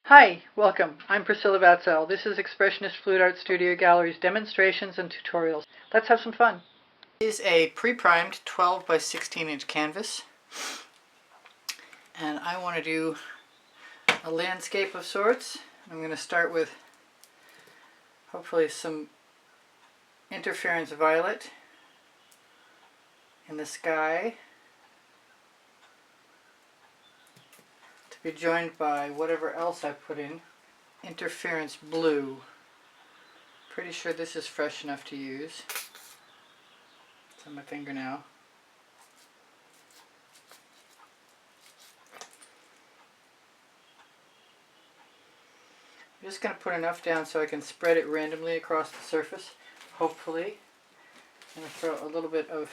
Hi, welcome. I'm Priscilla Vatzel. This is Expressionist Fluid Art Studio Gallery's demonstrations and tutorials. Let's have some fun. This is a pre-primed 12 by 16 inch canvas, and I want to do a landscape of sorts. I'm going to start with hopefully some interference violet in the sky, to be joined by whatever else I put in. Interference blue. Pretty sure this is fresh enough to use. It's on my finger now. I'm just going to put enough down so I can spread it randomly across the surface, hopefully. I'm going to throw a little bit of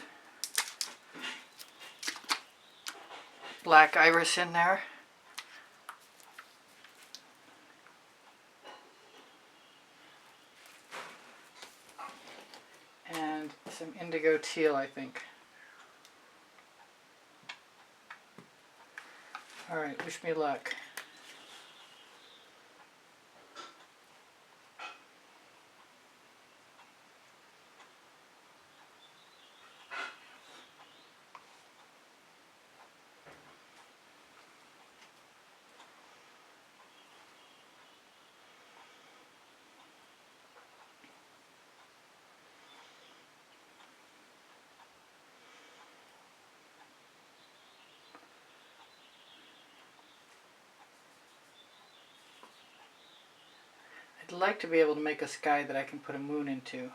black iris in there. And some indigo teal, I think. Alright, wish me luck. I'd like to be able to make a sky that I can put a moon into.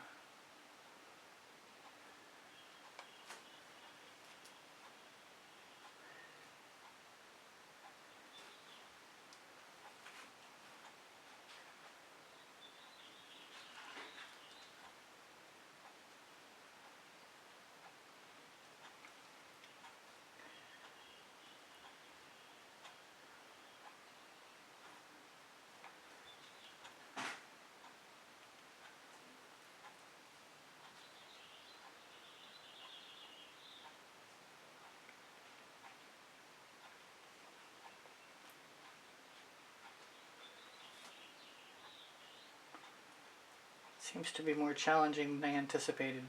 Seems to be more challenging than I anticipated.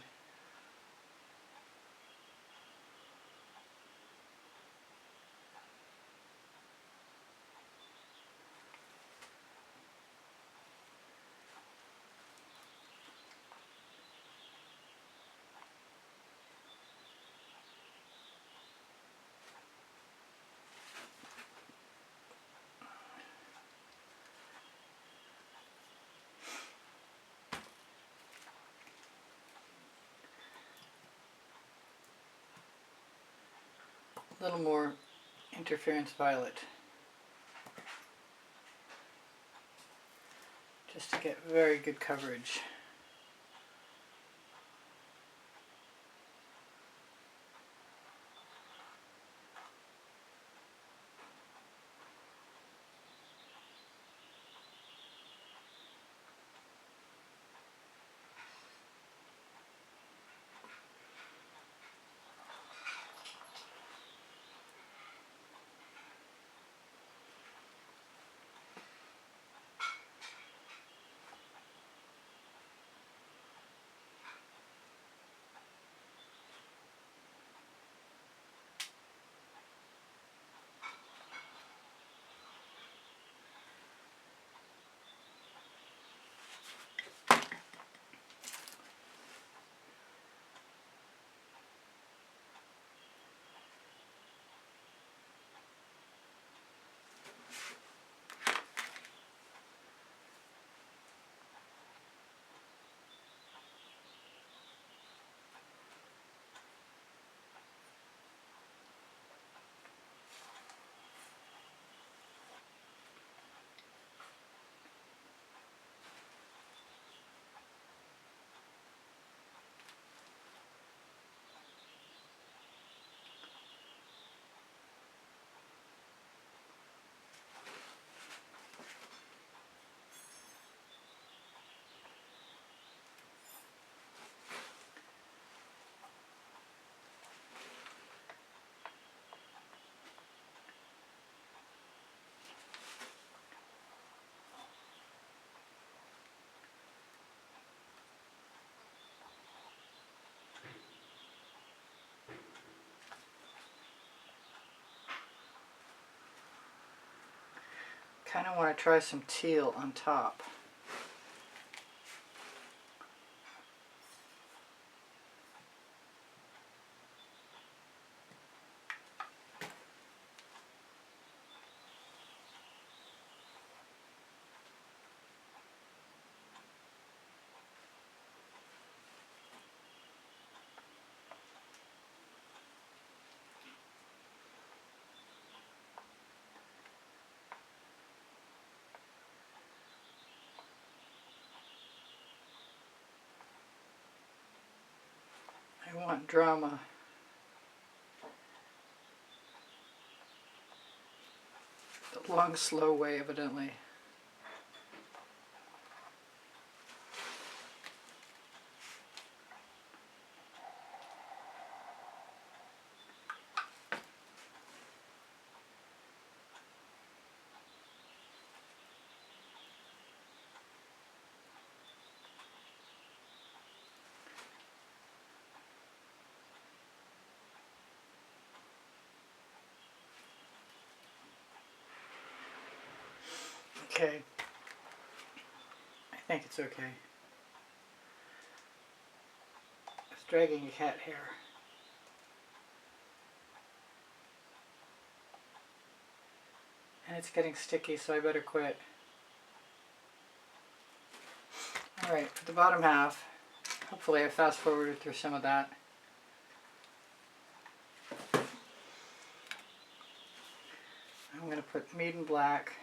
A little more interference violet, just to get very good coverage. kind of want to try some teal on top. I want drama. The long, slow way, evidently. Okay. I think it's okay. It's dragging a cat hair. And it's getting sticky, so I better quit. Alright, for the bottom half, hopefully I fast forwarded through some of that. I'm going to put Mead and Black.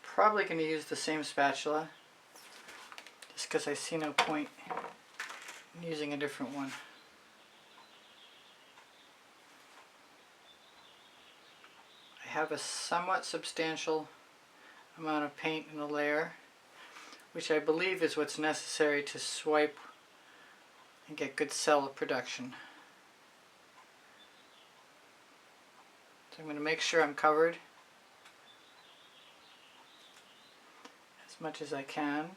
Probably going to use the same spatula, just because I see no point in using a different one. I have a somewhat substantial amount of paint in the layer, which I believe is what's necessary to swipe and get good cell production. So I'm going to make sure I'm covered as much as I can.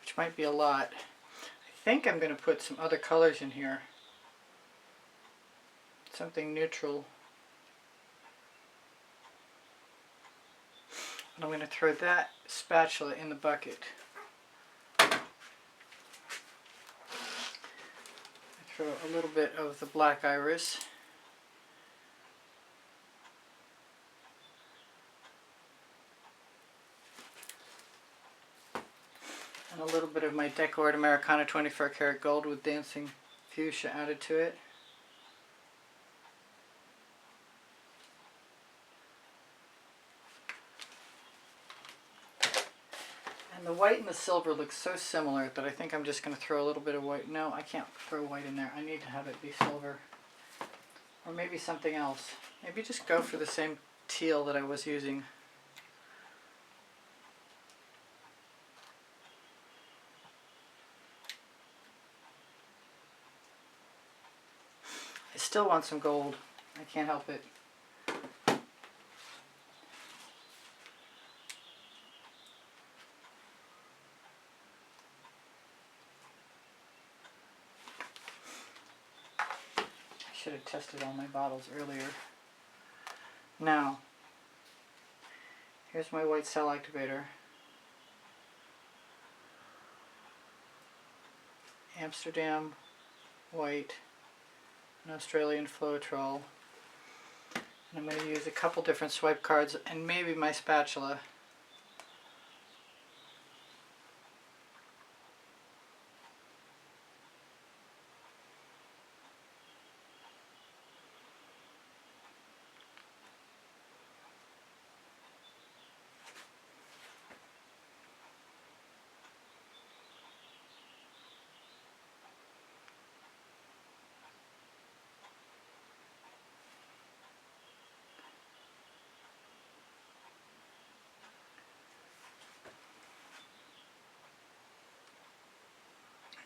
Which might be a lot. I think I'm going to put some other colors in here. Something neutral. And I'm going to throw that spatula in the bucket. I throw a little bit of the Black Iris. And a little bit of my Decor Americana 24 karat gold with dancing fuchsia added to it. And the white and the silver look so similar that I think I'm just going to throw a little bit of white. No, I can't throw white in there. I need to have it be silver. Or maybe something else. Maybe just go for the same teal that I was using. I still want some gold. I can't help it. I should have tested all my bottles earlier. Now, here's my white cell activator. Amsterdam white and Australian Floetrol. And I'm going to use a couple different swipe cards and maybe my spatula.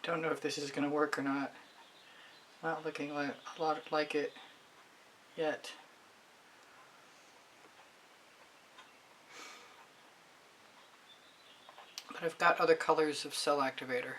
Don't know if this is going to work or not. Not looking like a lot like it yet. But I've got other colors of cell activator.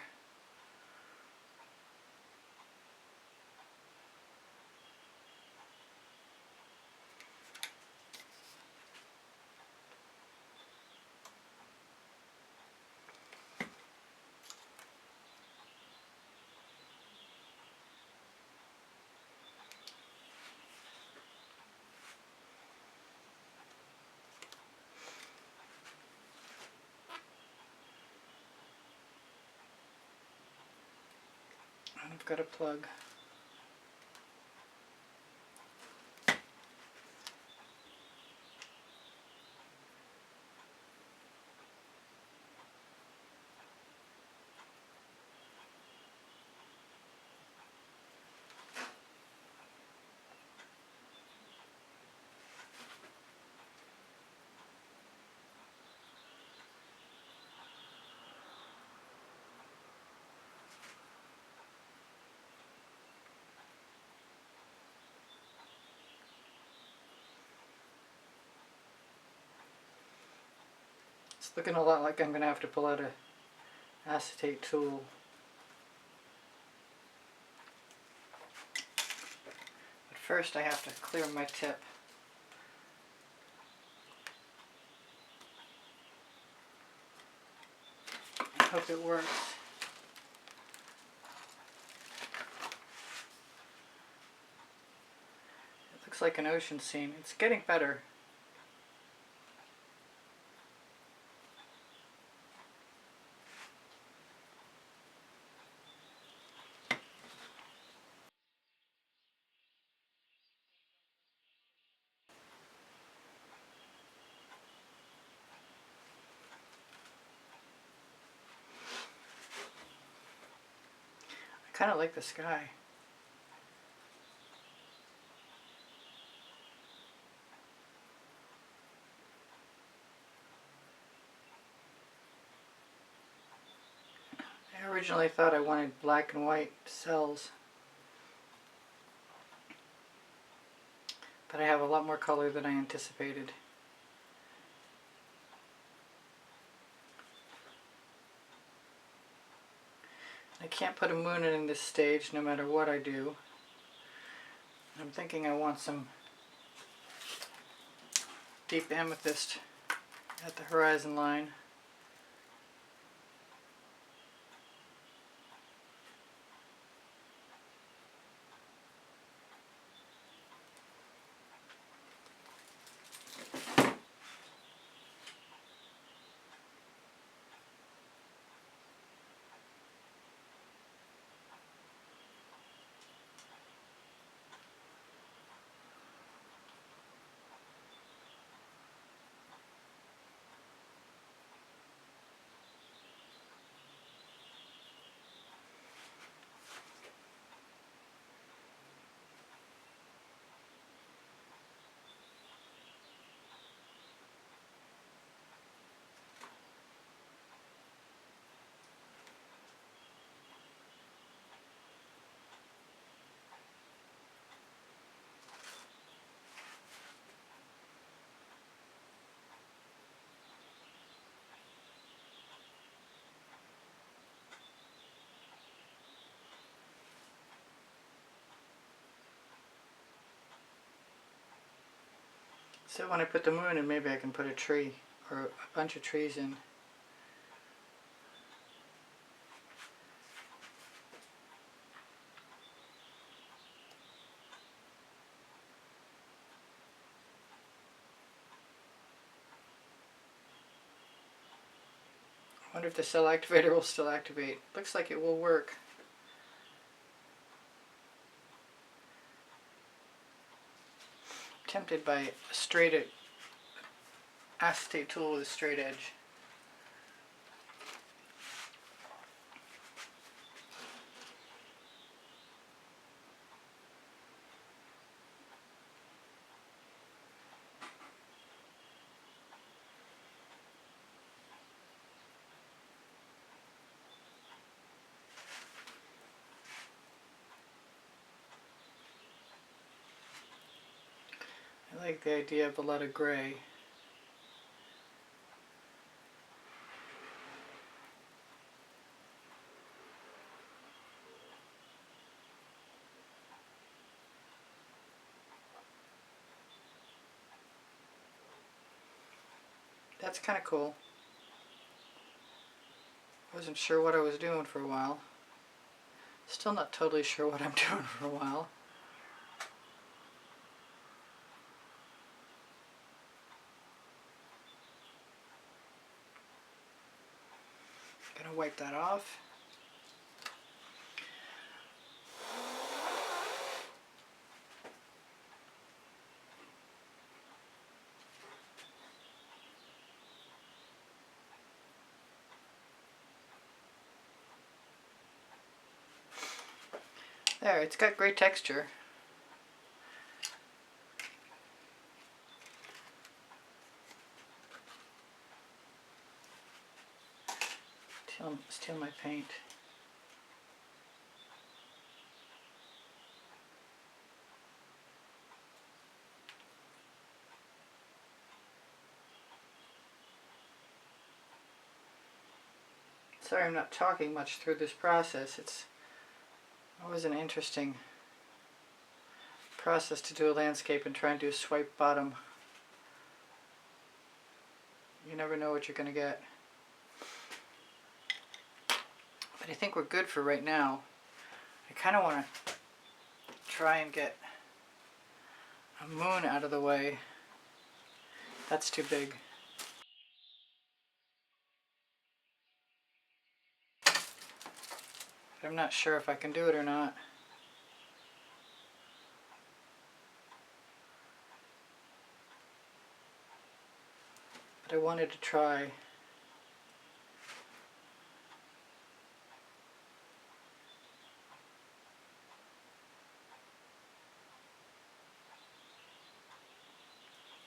And I've got a plug. It's looking a lot like I'm going to have to pull out a acetate tool. But first I have to clear my tip. I hope it works. It looks like an ocean scene. It's getting better. I kind of like the sky. I originally thought I wanted black and white cells, but I have a lot more color than I anticipated. I can't put a moon in this stage no matter what I do. I'm thinking I want some deep amethyst at the horizon line. So when I put the moon in, maybe I can put a tree or a bunch of trees in. I wonder if the cell activator will still activate. Looks like it will work. Tempted by a straight acetate tool with a straight edge. like the idea of a lot of gray. That's kind of cool. Wasn't sure what I was doing for a while. Still not totally sure what I'm doing for a while. Gonna wipe that off. There, it's got great texture. Steal my paint. Sorry I'm not talking much through this process. It's always an interesting process to do a landscape and try and do a swipe bottom. You never know what you're going to get. But I think we're good for right now. I kind of want to try and get a moon out of the way. That's too big. But I'm not sure if I can do it or not. But I wanted to try.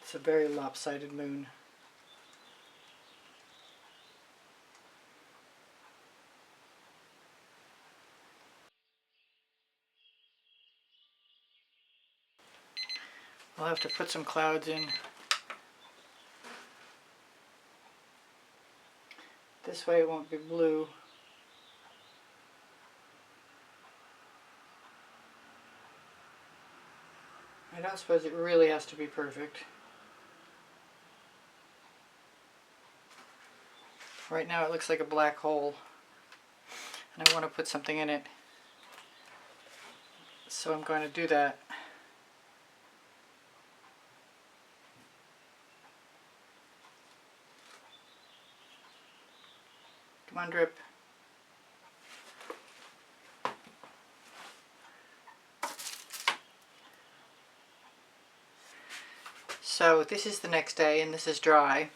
It's a very lopsided moon. I'll have to put some clouds in. This way it won't be blue. I don't suppose it really has to be perfect. Right now it looks like a black hole, and I want to put something in it. So I'm going to do that. Come on, drip. So this is the next day, and this is dry.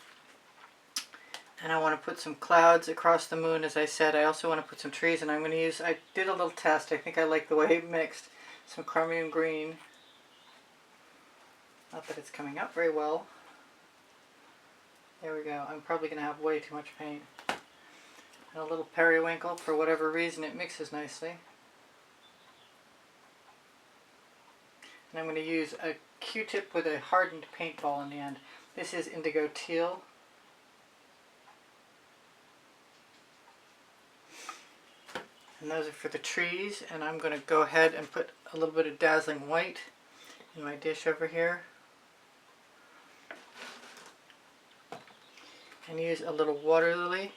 And I want to put some clouds across the moon, as I said. I also want to put some trees, and I'm going to use, I did a little test. I think I like the way it mixed. Some chromium green. Not that it's coming out very well. There we go. I'm probably going to have way too much paint. And a little periwinkle. For whatever reason, it mixes nicely. And I'm going to use a Q-tip with a hardened paintball in the end. This is indigo teal. And those are for the trees, and I'm going to go ahead and put a little bit of dazzling white in my dish over here. And use a little water lily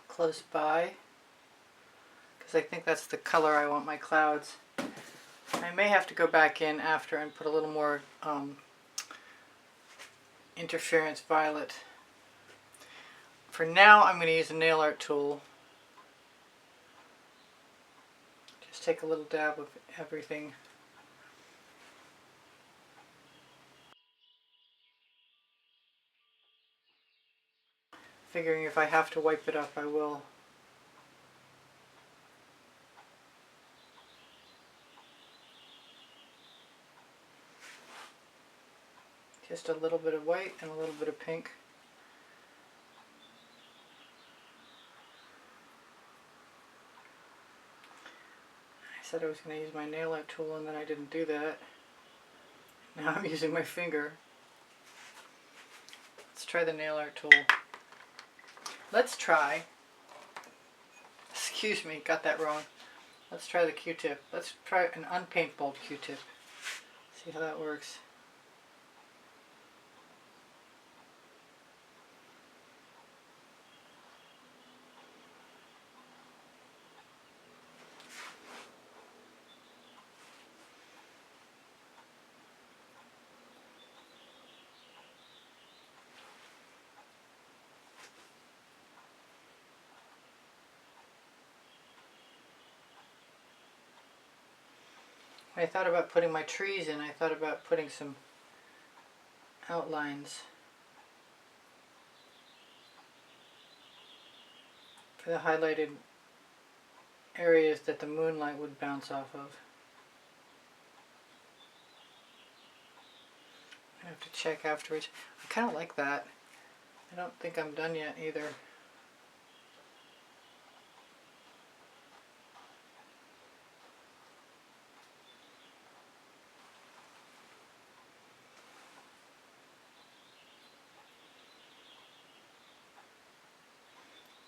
close by, because I think that's the color I want my clouds. I may have to go back in after and put a little more interference violet. For now, I'm going to use a nail art tool. Just take a little dab of everything. Figuring if I have to wipe it up, I will. Just a little bit of white and a little bit of pink. I said I was going to use my nail art tool, and then I didn't do that. Now I'm using my finger. Let's try the nail art tool. Let's try, excuse me, got that wrong. Let's try the Q-tip. Let's try an unpaintballed Q-tip. See how that works. When I thought about putting my trees in, I thought about putting some outlines for the highlighted areas that the moonlight would bounce off of. I have to check afterwards. I kind of like that. I don't think I'm done yet either.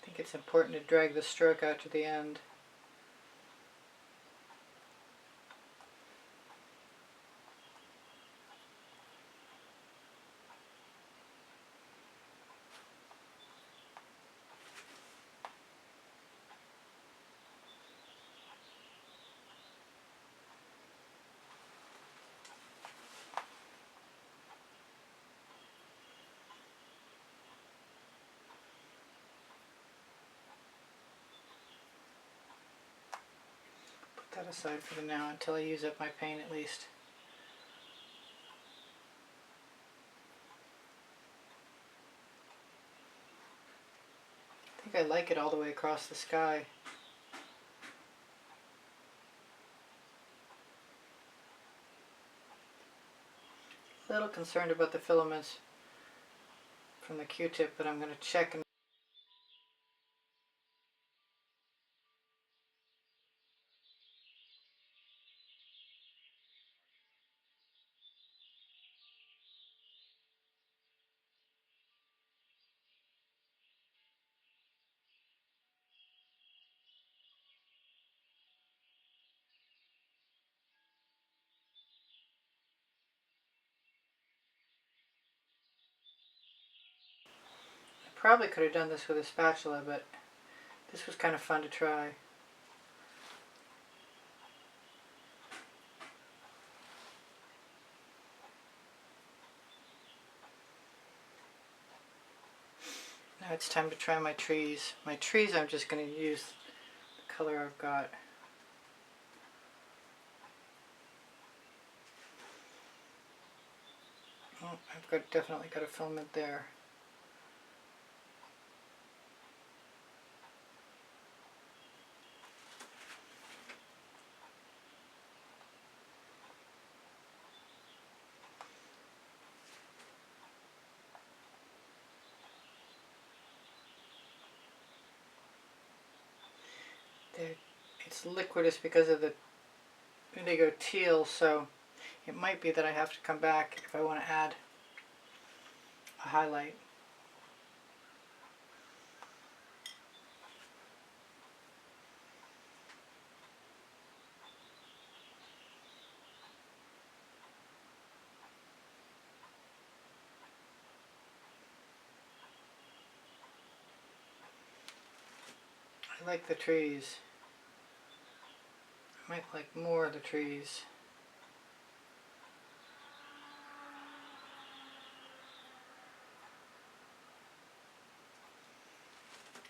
I think it's important to drag the stroke out to the end. That aside for the now until I use up my paint at least. I think I like it all the way across the sky. A little concerned about the filaments from the Q-tip, but I'm going to check and probably could have done this with a spatula, but this was kind of fun to try. Now it's time to try my trees. My trees I'm just going to use the color I've got. Oh, definitely got a filament there. It's liquidous because of the indigo teal, so it might be that I have to come back if I want to add a highlight. I like the trees. I might like more of the trees.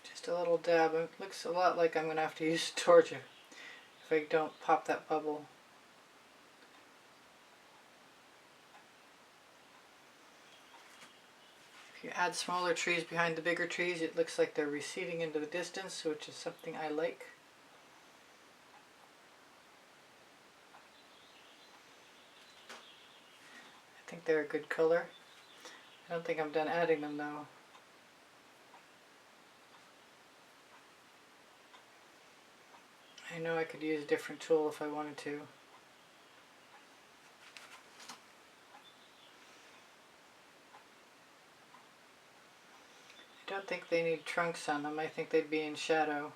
Just a little dab. It looks a lot like I'm going to have to use a torch if I don't pop that bubble. If you add smaller trees behind the bigger trees, it looks like they're receding into the distance, which is something I like. I think they're a good color. I don't think I'm done adding them though. I know I could use a different tool if I wanted to. think they need trunks on them. I think they'd be in shadow.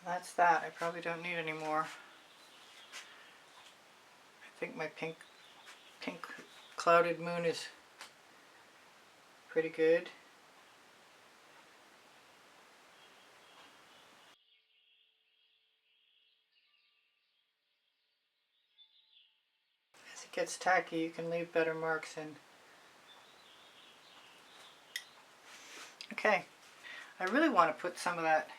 That's that. I probably don't need any more. I think my pink clouded moon is pretty good. As it gets tacky, you can leave better marks in. Okay, I really want to put some of that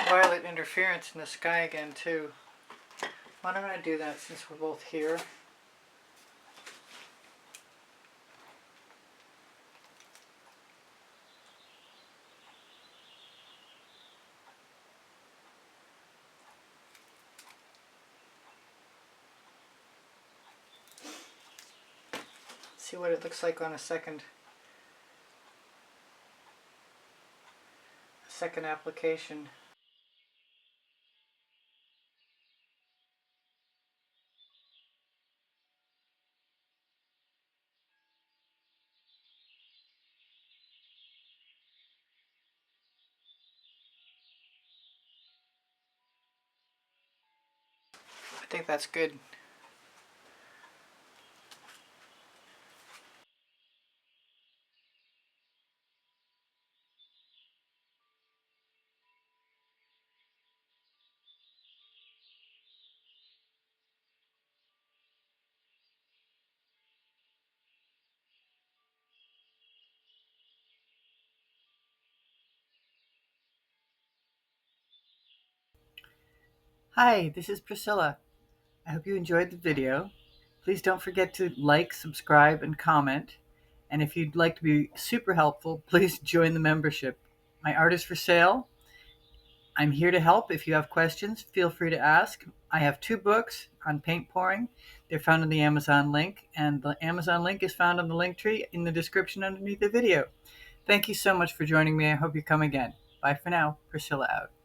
violet interference in the sky again too. Why don't I do that since we're both here? See what it looks like on a second application. I think that's good. Hi, this is Priscilla. I hope you enjoyed the video. Please don't forget to like, subscribe, and comment. And if you'd like to be super helpful, please join the membership. My art is for sale. I'm here to help. If you have questions, feel free to ask. I have 2 books on paint pouring. They're found in the Amazon link, and the Amazon link is found on the link tree in the description underneath the video. Thank you so much for joining me. I hope you come again. Bye for now. Priscilla out.